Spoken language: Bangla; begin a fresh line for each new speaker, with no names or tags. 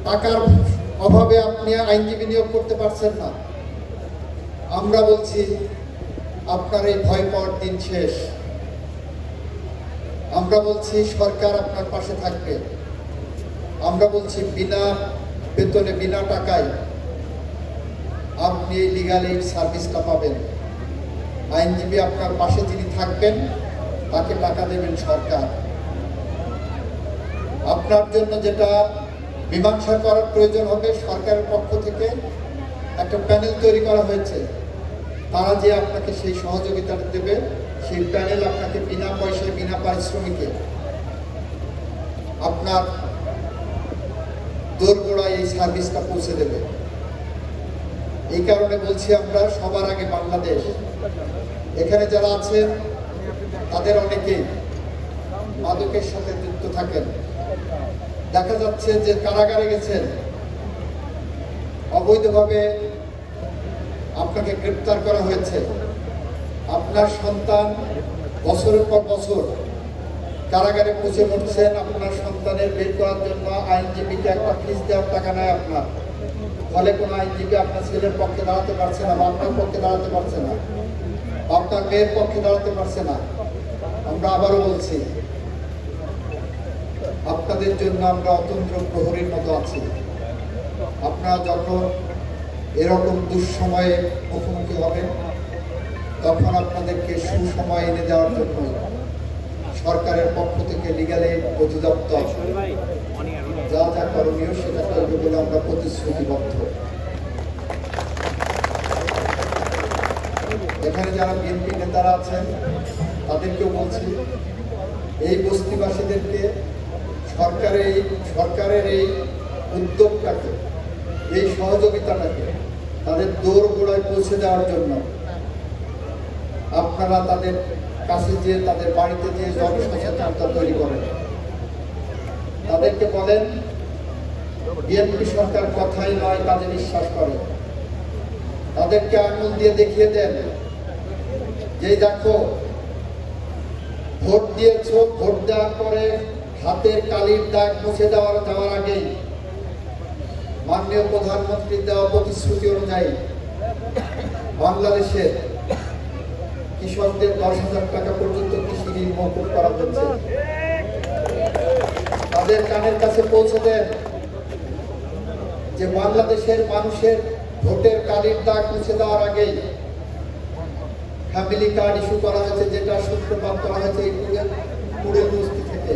টাকার অভাবে আপনি আইনজীবী নিয়োগ করতে পারছেন না। আমরা বলছি আপনার এই ভয় পাওয়ার দিন শেষ। আমরা বলছি সরকার আপনার পাশে থাকবে। আমরা বলছি বিনা বেতনে বিনা টাকায় আপনি এই লিগ্যাল এইড সার্ভিসটা পাবেন। আইনজীবী আপনার পাশে যিনি থাকবেন তাকে টাকা দেবেন সরকার। আপনার জন্য যেটা মীমাংসা করার প্রয়োজন হবে, সরকারের পক্ষ থেকে একটা প্যানেল তৈরি করা হয়েছে। তারা যে আপনাকে সেই সহযোগিতাটা দেবে, সেই প্যানেল আপনাকে বিনা পয়সায় বিনা পারিশ্রমিকে আপনার দোরগোড়ায় এই সার্ভিসটা পৌঁছে দেবে। এই কারণে বলছি আমরা সবার আগে বাংলাদেশ। এখানে যারা আছেন তাদের অনেকেই মাদকের সাথে যুক্ত থাকেন। দেখা যাচ্ছে যে কারাগারে গেছেন, অবৈধভাবে আপনাকে গ্রেপ্তার করা হয়েছে। আপনার সন্তান বছরের পর বছর কারাগারে পৌঁছে মরছেন। আপনার সন্তানের বের করার জন্য আইনজীবীকে একটা ফিস দেওয়ার টাকা নেয় আপনার। ফলে কোনো আইনজীবী আপনার ছেলের পক্ষে দাঁড়াতে পারছে না, বা আপনার পক্ষে দাঁড়াতে পারছে না, আপনার মেয়ের পক্ষে দাঁড়াতে পারছে না। আমরা আবারও বলছি, আপনাদের জন্য আমরা অতন্ত্র প্রহরীর মতো আছি। আপনারা যখন এরকম দুঃসময়ে মুখোমুখি হবেন, তখন আপনাদেরকে সুসময় এনে দেওয়ার জন্য সরকারের পক্ষ থেকে লিগ্যাল এইড অধিদপ্তর যা যা করণীয় সেটা করবে বলে আমরা প্রতিশ্রুতিবদ্ধ। এখানে যারা বিএনপি নেতারা আছেন তাদেরকেও বলছি, এই বস্তিবাসীদেরকে সরকারের এই উদ্যোগটাকে, এই সহযোগিতাটাকে তাদের দোরগোড়ায় পৌঁছে দেওয়ার জন্য আপনারা তাদের কাছে যেয়ে, তাদের বাড়িতে যেয়ে জনসচেতনতা তৈরি করেন। তাদেরকে বলেন বিএনপি সরকার কথাই নয় কাজে বিশ্বাস করে। তাদেরকে আঙুল দিয়ে দেখিয়ে দেন যে দেখো, ভোট দিয়েছ, ভোট দেওয়ার পরে হাতের কালির দাগ মুছে যাওয়ার আগেই মাননীয় প্রধানমন্ত্রীর দেওয়া প্রতিশ্রুতি অনুযায়ী বাংলাদেশের কৃষকদের 10,000 টাকা পর্যন্ত কৃষি ঋণ মওকুফ করা হচ্ছে। তাদের কানের কাছে পৌঁছে দেন যে বাংলাদেশের মানুষের ভোটের কালির দাগ মুছে দেওয়ার আগেই ফ্যামিলি কার্ড ইস্যু করা হয়েছে, যেটা সূত্রপাত করা হয়েছে এই পুরে বস্তি থেকে।